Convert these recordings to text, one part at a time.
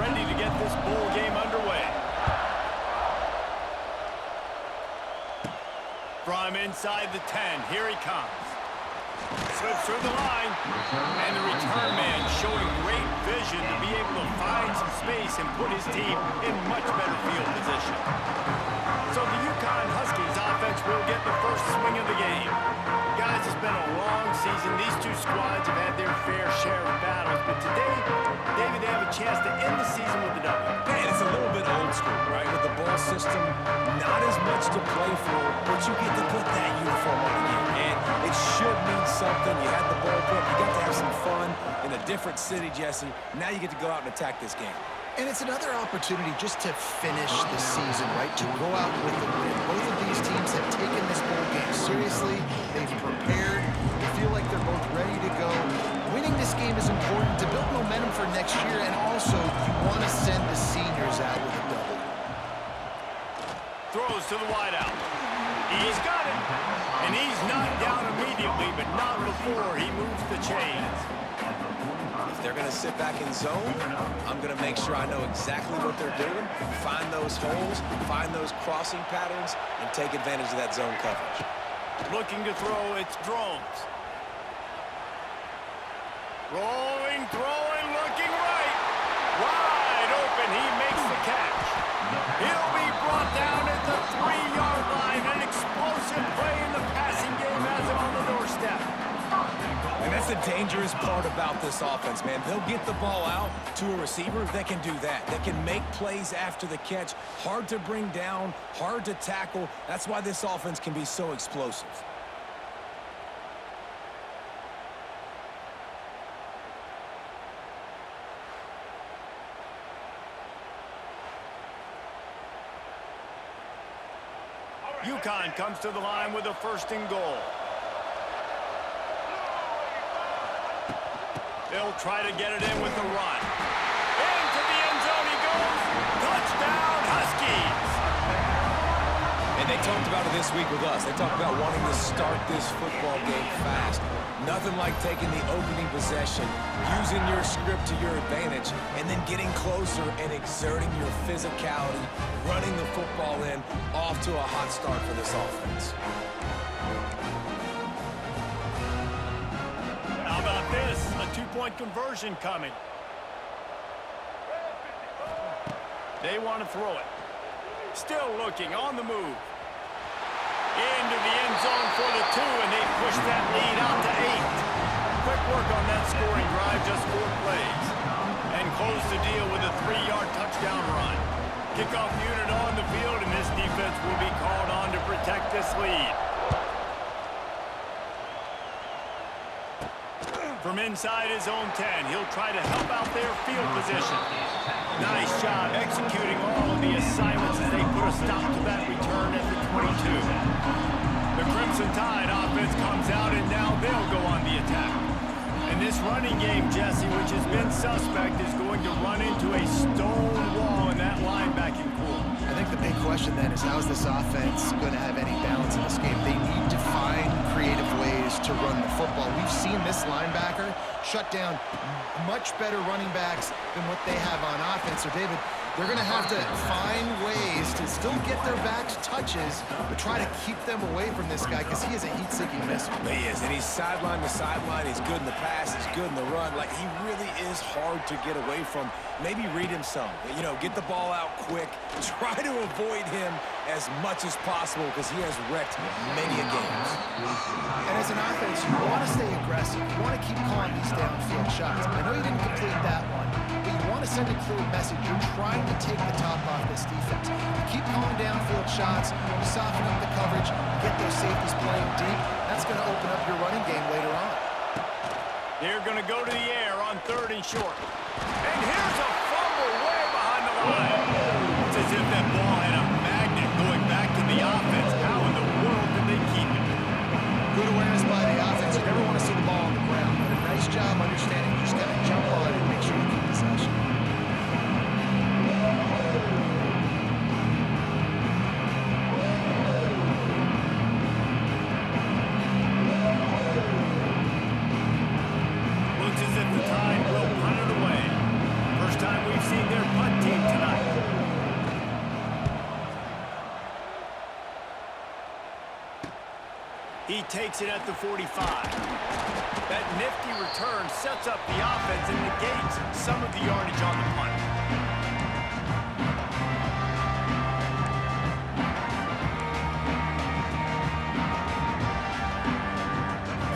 ready to get this bowl game underway. From inside the 10, here he comes. Slips through the line, and the return man showing great vision to be able to find some space and put his team in much better field position. So the UConn Huskies offense will get the first swing of the game. Guys, it's been a long season. These two squads have had their fair share of battles, but today, David, they have a chance to end the season with a W. Man, it's a little bit old school, right? With the ball system, not as much to play for, but you get to put that uniform on again. And it should mean something. You had the ball put, you got to have some fun in a different city, Jesse. Now you get to go out and attack this game. And it's another opportunity just to finish the season, right? To go out with a win. Both of these teams have taken this bowl game seriously. They've prepared. They feel like they're both ready to go. Winning this game is important to build momentum for next year, and also you want to send the seniors out with a W. Throws to the wideout. He's got it. And he's knocked down immediately, but not before he moves the chains. If they're going to sit back in zone, I'm going to make sure I know exactly what they're doing, find those holes, find those crossing patterns, and take advantage of that zone coverage. Looking to throw, it's Drones. Rolling, throwing, looking right. Wide open, he makes the catch. He'll be brought down at the 3-yard line. An explosive play in the passing game has him on the doorstep. And that's the dangerous part about this offense, man. They'll get the ball out to a receiver that can do that. That can make plays after the catch. Hard to bring down, hard to tackle. That's why this offense can be so explosive. UConn comes to the line with a 1st and goal. They'll try to get it in with the run. Into the end zone he goes. Touchdown, Huskies! And they talked about it this week with us. They talked about wanting to start this football game fast. Nothing like taking the opening possession, using your script to your advantage, and then getting closer and exerting your physicality, running the football in, off to a hot start for this offense. How about this? A 2-point conversion coming. They want to throw it. Still looking, on the move. Into the end zone for the 2, and they push that lead out to 8. Quick work on that scoring drive, just 4 plays. And close the deal with a 3-yard touchdown run. Kickoff unit on the field, and this defense will be called on to protect this lead. From inside his own 10, he'll try to help out their field position. Nice job executing all of the assignments as they put a stop to that return at the 22. The Crimson Tide offense comes out, and now they'll go on the attack. And this running game, Jesse, which has been suspect, is going to run into a stone wall in that linebacking core. I think the big question then is, how is this offense going to have any balance in this game? They need to find creative ways to run the football. We've seen this linebacker shut down much better running backs than what they have on offense. So, David, they're going to have to find ways to still get their backs touches, but try to keep them away from this guy because he is a heat-seeking missile. He is, and he's sideline to sideline. He's good in the pass. He's good in the run. Like, he really is hard to get away from. Maybe read him some. You know, get the ball out quick. Try to avoid him as much as possible because he has wrecked many a games. And as an offense, you want to stay aggressive. You want to keep calling these downfield shots. I know you didn't complete that one, but you want to send a clear message. You're trying to take the top off this defense. You keep calling downfield shots, you soften up the coverage, you get those safeties playing deep. That's going to open up your running game later on. They're going to go to the air on 3rd and short. And here's a fumble way behind the line. It's as if that ball had a magnet going back to the offense. How in the world did they keep it? Good awareness by the offense. You never want to see the ball on the ground, but a nice job understanding you just got to jump on it and make sure you keep possession. Looks as if the Tide will punt it away. First time we've seen their punt He takes it at the 45. That nifty return sets up the offense and negates some of the yardage on the punt.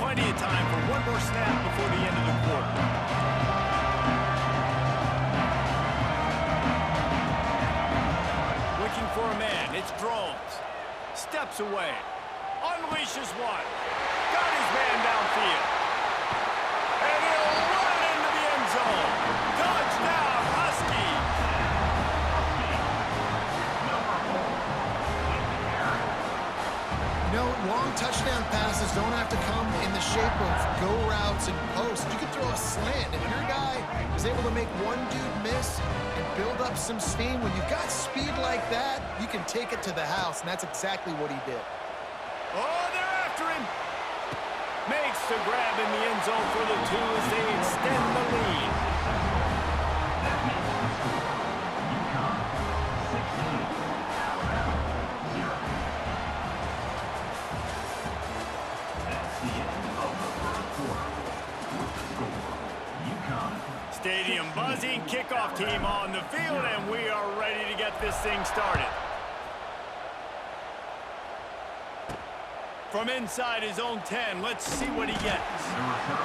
Plenty of time for one more snap before the end of the quarter. Looking for a man, it's Drones. Steps away. Unleashes one. Got his man downfield. And he'll run it into the end zone. Touchdown, Huskies. You know, long touchdown passes don't have to come in the shape of go routes and posts. You can throw a slant. If your guy is able to make one dude miss and build up some steam, when you've got speed like that, you can take it to the house, and that's exactly what he did. Oh, they're after him. Makes the grab in the end zone for the 2 as they extend the lead. Stadium buzzing, kickoff team on the field, and we are ready to get this thing started. From inside his own 10, let's see what he gets.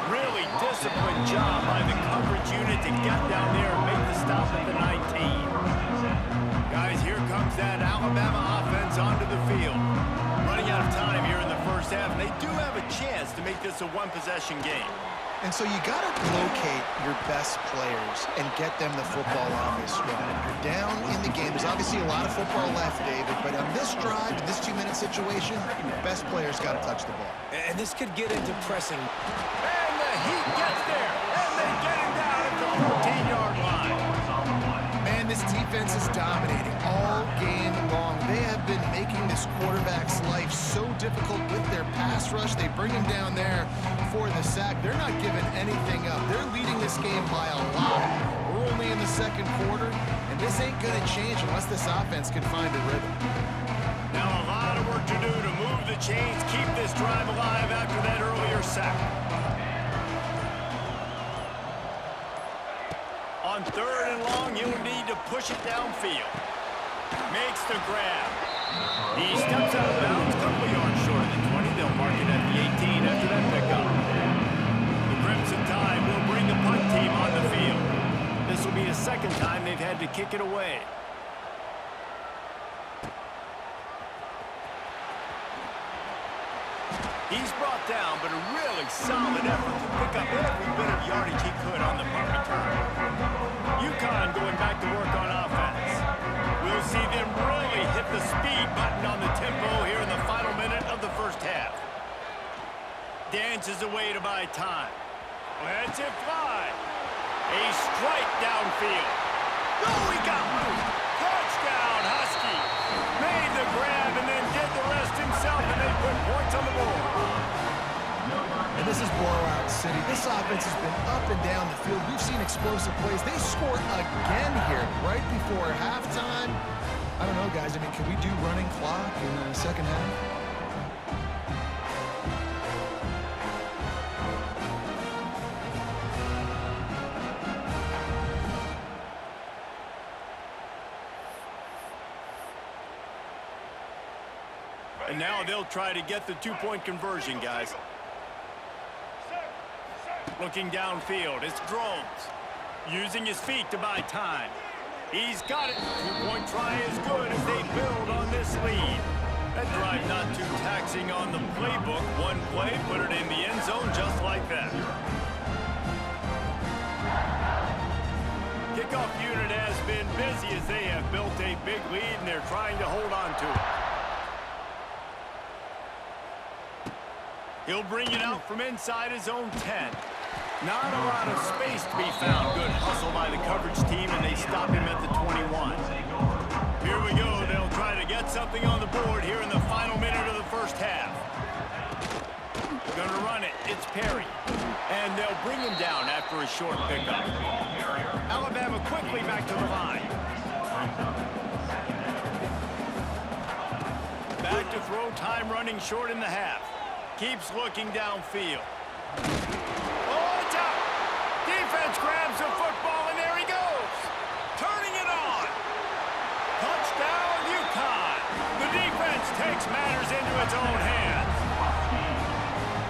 Really disciplined job by the coverage unit to get down there and make the stop at the 19. Guys, here comes that Alabama offense onto the field. Running out of time here in the first half, and they do have a chance to make this a one-possession game. And so you got to locate your best players and get them the football on this drive. You're down in the game. There's obviously a lot of football left, David, but on this drive, in this 2-minute situation, your best players got to touch the ball. And this could get into pressing. And the Heat gets there, and they get him down at the 14-yard line. Man, this defense is dominating all game long. They have been making this quarterback's life so difficult with their pass rush. They bring him down there for the sack. They're not giving anything up. They're leading this game by a lot. We're only in the second quarter, and this ain't going to change unless this offense can find a rhythm. Now a lot of work to do to move the chains, keep this drive alive after that earlier sack. On 3rd and long, he'll need to push it downfield. Makes the grab. He steps out of bounds, a couple of yards short of the 20. They'll mark it at the 18 after that pickup. The Crimson Tide will bring the punt team on the field. This will be the second time they've had to kick it away. He's brought down, but a really solid effort to pick up every bit of yardage he could on the punt return. UConn going back to work on offense. We'll see them really hit the speed button on the tempo here in the final minute of the first half. Dances away to buy time. Lets it fly. A strike downfield. Oh, he got moved. Touchdown, Huskies. Made the grab and then did the rest himself, and they put points on the board. And this is blowout city. This offense has been up and down the field. We've seen explosive plays. They score again here right before halftime. I don't know, guys. I mean, can we do running clock in the second half? And now they'll try to get the two-point conversion, guys. Looking downfield, it's Drones. Using his feet to buy time. He's got it. Two-point try is good as they build on this lead. That drive not too taxing on the playbook. One play, put it in the end zone just like that. Kickoff unit has been busy as they have built a big lead and they're trying to hold on to it. He'll bring it out from inside his own 10. Not a lot of space to be found. Good hustle by the coverage team, and they stop him at the 21. Here we go. They'll try to get something on the board here in the final minute of the first half. Gonna run it. It's Perry. And they'll bring him down after a short pickup. Alabama quickly back to the line. Back to throw, time running short in the half. keeps looking downfield. Oh, it's out. Defense grabs the football, and there he goes. Turning it on. Touchdown, UConn. The defense takes matters into its own hands.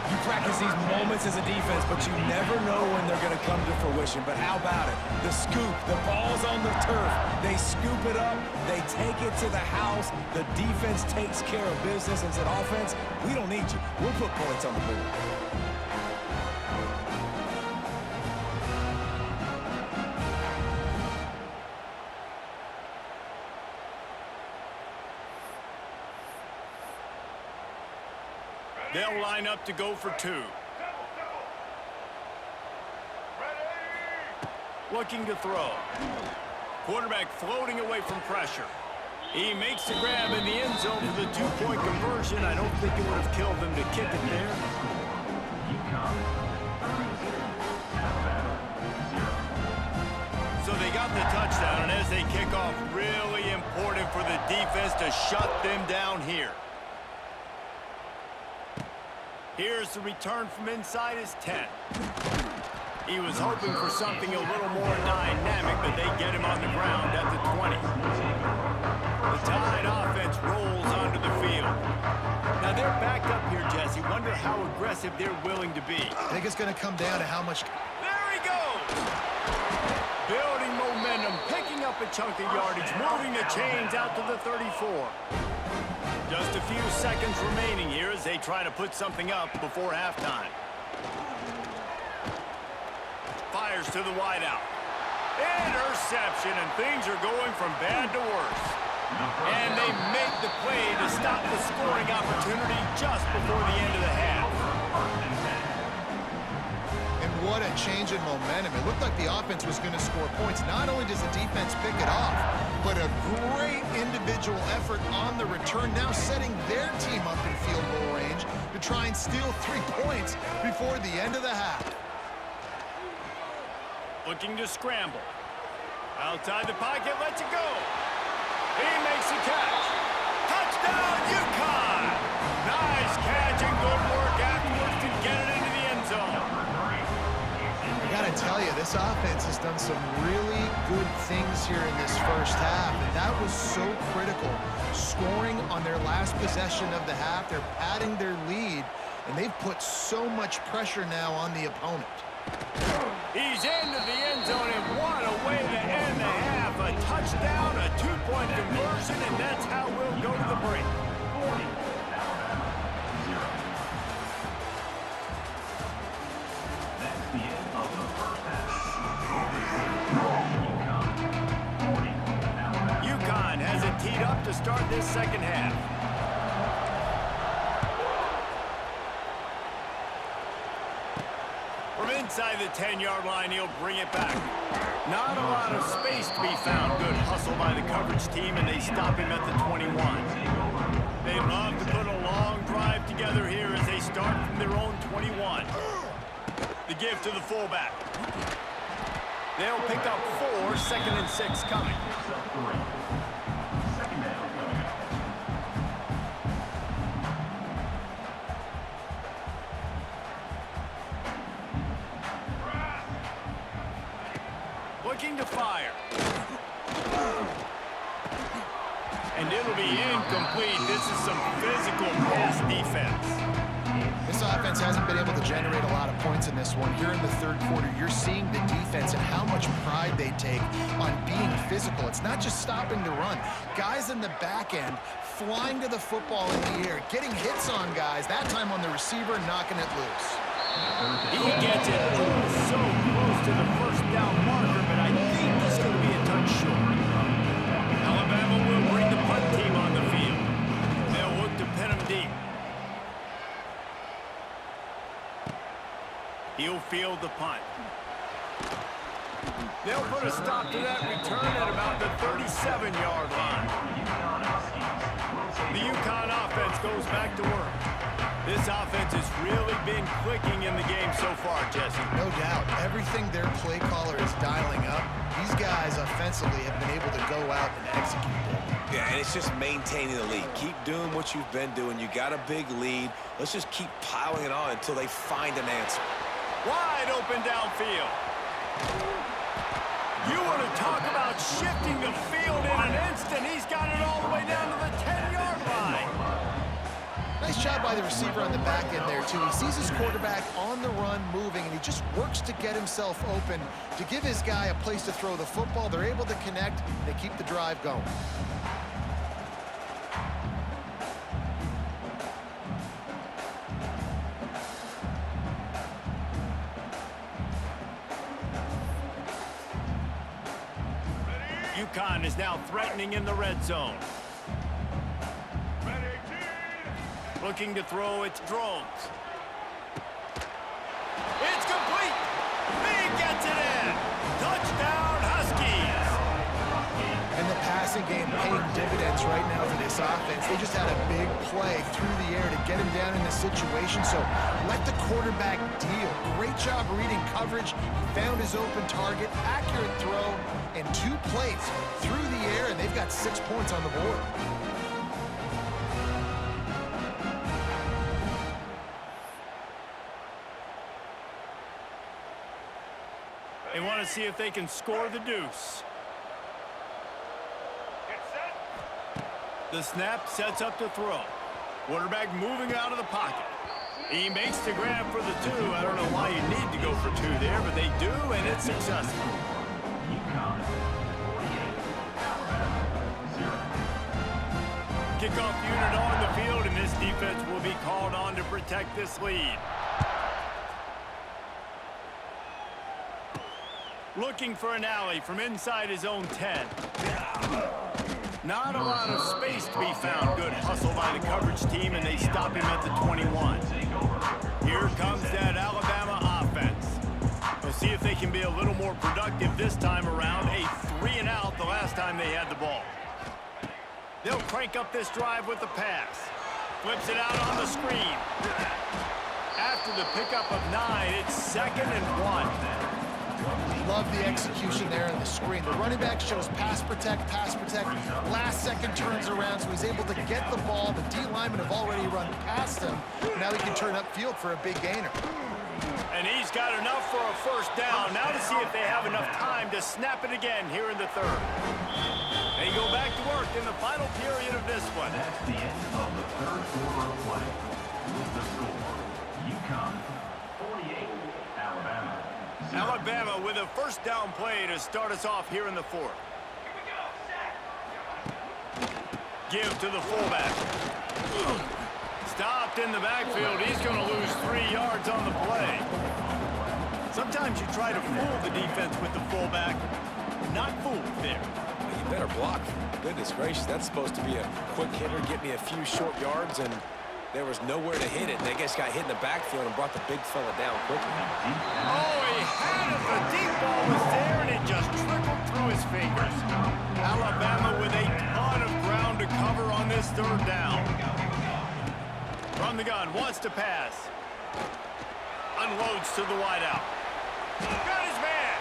You practice these moments as a defense, but you never know when they're going to come to fruition. But how about it? The scoop, the ball's on the turf. They scoop it up. They take it to the house. The defense takes care of business and said, offense, we don't need you. We'll put points on the board. They'll line up to go for two. Looking to throw. Quarterback floating away from pressure. He makes the grab in the end zone for the two-point conversion. I don't think it would have killed them to kick it there. So they got the touchdown, and as they kick off, really important for the defense to shut them down here. Here's the return from inside his 10. He was hoping for something a little more dynamic, but they get him on the ground at the 20. The Tide offense rolls onto the field. Now they're backed up here, Jesse. Wonder how aggressive they're willing to be. I think it's going to come down to how much... There he goes! Building momentum, picking up a chunk of yardage, moving the chains out to the 34. Just a few seconds remaining here as they try to put something up before halftime. Fires to the wideout. Interception, and things are going from bad to worse. And they make the play to stop the scoring opportunity just before the end of the half. And what a change in momentum. It looked like the offense was going to score points. Not only does the defense pick it off, but a great individual effort on the return, now setting their team up in field goal range to try and steal 3 points before the end of the half. Looking to scramble. Outside the pocket, lets it go. He makes the catch. Touchdown, UConn! Nice catch and good work afterwards to get it into the end zone. I gotta tell you, this offense has done some really good things here in this first half, and that was so critical. Scoring on their last possession of the half, they're padding their lead, and they've put so much pressure now on the opponent. He's into the end zone, and what a way to end the half. A touchdown, a two-point conversion, and that's how we'll go to the break. That's the end of the first half. UConn has it teed up to start this second half. From inside the 10-yard line, he'll bring it back. Not a lot of space to be found. Good hustle by the coverage team, and they stop him at the 21. They love to put a long drive together here as they start from their own 21. The give to the fullback. They'll pick up 4, 2nd and 6 coming. Looking to fire. And it'll be incomplete. This is some physical pass defense. This offense hasn't been able to generate a lot of points in this one. Here in the third quarter, you're seeing the defense and how much pride they take on being physical. It's not just stopping the run. Guys in the back end flying to the football in the air, getting hits on guys, that time on the receiver, knocking it loose. He gets it so close to the first down marker, but I think he's going to be a touch short. Alabama will bring the punt team on the field. They'll look to pin him deep. He'll field the punt. They'll put a stop to that return at about the 37-yard line. The UConn offense goes back to work. This offense has really been clicking in the game so far, Jesse. No doubt. Everything their play caller is dialing up, these guys offensively have been able to go out and execute it. Yeah, and it's just maintaining the lead. Keep doing what you've been doing. You got a big lead. Let's just keep piling it on until they find an answer. Wide open downfield. You want to talk about shifting the field in an instant. He's got it all the way down to the 10-yard line. Nice job by the receiver on the back end there, too. He sees his quarterback on the run moving, and he just works to get himself open to give his guy a place to throw the football. They're able to connect. They keep the drive going. UConn is now threatening in the red zone. Looking to throw its drones. It's complete. He gets it in. Touchdown, Huskies. And the passing game paying dividends right now for this offense. They just had a big play through the air to get him down in the situation. So let the quarterback deal. Great job reading coverage. He found his open target, accurate throw, and 2 plays through the air, and they've got 6 points on the board. They want to see if they can score the deuce. The snap sets up to throw. Quarterback moving out of the pocket. He makes the grab for the 2. I don't know why you need to go for 2 there, but they do, and it's successful. Kickoff unit on the field, and this defense will be called on to protect this lead. Looking for an alley from inside his own 10. Not a lot of space to be found. Good hustle by the coverage team, and they stop him at the 21. Here comes that Alabama offense. We'll see if they can be a little more productive this time around. A 3-and-out the last time they had the ball. They'll crank up this drive with the pass. Flips it out on the screen. After the pickup of 9, it's 2nd and 1. Love the execution there on the screen. The running back shows pass protect, last second turns around, so he's able to get the ball. The D linemen have already run past him. Now he can turn upfield for a big gainer. And he's got enough for a first down. Now to see if they have enough time to snap it again here in the 3rd. They go back to work in the final period of this one. That's the end of the 3rd quarter of play. With the score, UConn 48, Alabama 0. Alabama with a first down play to start us off here in the 4th. Give to the fullback. Stopped in the backfield. He's going to lose 3 yards on the play. Sometimes you try to fool the defense with the fullback. Not fooled there. You better block. Goodness gracious, that's supposed to be a quick hitter, get me a few short yards, and there was nowhere to hit it. They just got hit in the backfield and brought the big fella down quickly. Oh, he had it. The deep ball was there, and it just trickled through his fingers. Alabama with a ton of ground to cover on this 3rd down. From the gun, wants to pass. Unloads to the wideout. Got his man.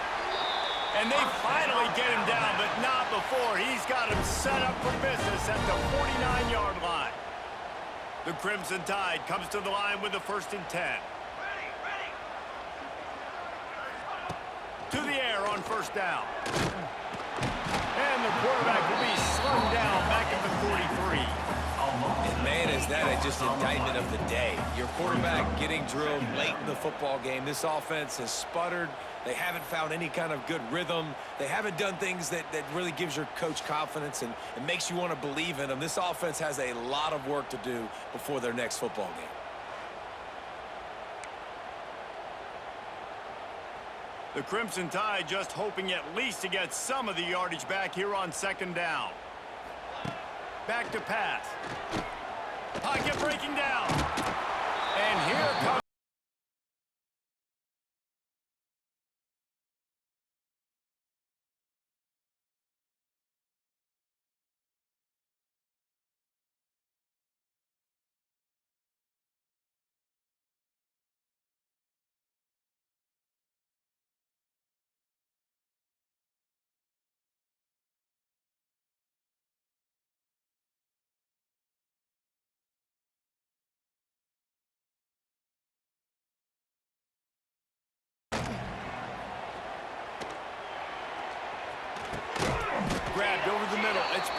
And they finally get him down, but not before. He's got him set up for business at the 49-yard line. The Crimson Tide comes to the line with the 1st and 10. To the air on 1st down. And the quarterback will be slung down back at the 43. And man, is that just indictment of the day. Your quarterback getting drilled late in the football game. This offense has sputtered. They haven't found any kind of good rhythm. They haven't done things that really gives your coach confidence and makes you want to believe in them. This offense has a lot of work to do before their next football game. The Crimson Tide just hoping at least to get some of the yardage back here on 2nd down. Back to pass. Pocket breaking down. And here comes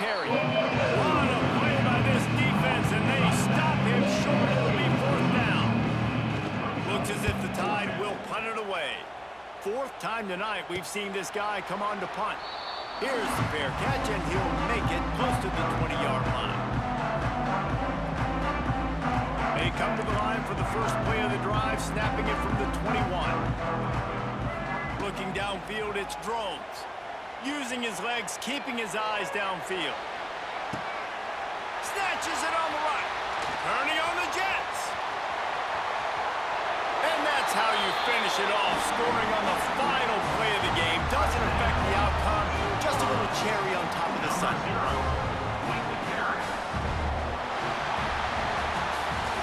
Perry. What a play by this defense, and they stop him short. It'll be 4th down. Looks as if the Tide will punt it away. 4th time tonight we've seen this guy come on to punt. Here's the fair catch, and he'll make it close to the 20-yard line. They come to the line for the first play of the drive, snapping it from the 21. Looking downfield, it's Drones. Using his legs, keeping his eyes downfield. Snatches it on the right. Turning on the Jets. And that's how you finish it off, scoring on the final play of the game. Doesn't affect the outcome, just a little cherry on top of the sundae.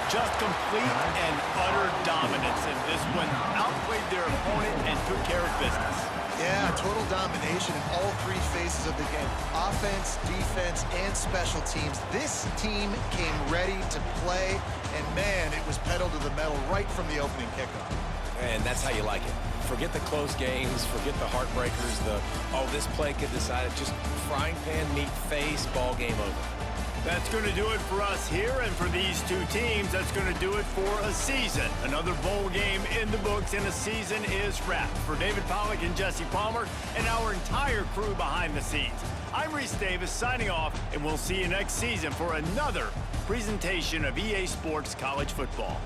Just complete and utter dominance in this one. Outplayed their opponent and took care of business. Yeah, total domination in all 3 phases of the game. Offense, defense, and special teams. This team came ready to play, and man, it was pedal to the metal right from the opening kickoff. And that's how you like it. Forget the close games, forget the heartbreakers, this play could decide it. Just frying pan, meat face, ball game over. That's going to do it for us here, and for these 2 teams, that's going to do it for a season. Another bowl game in the books, and a season is wrapped. For David Pollack and Jesse Palmer, and our entire crew behind the scenes, I'm Reese Davis signing off, and we'll see you next season for another presentation of EA Sports College Football.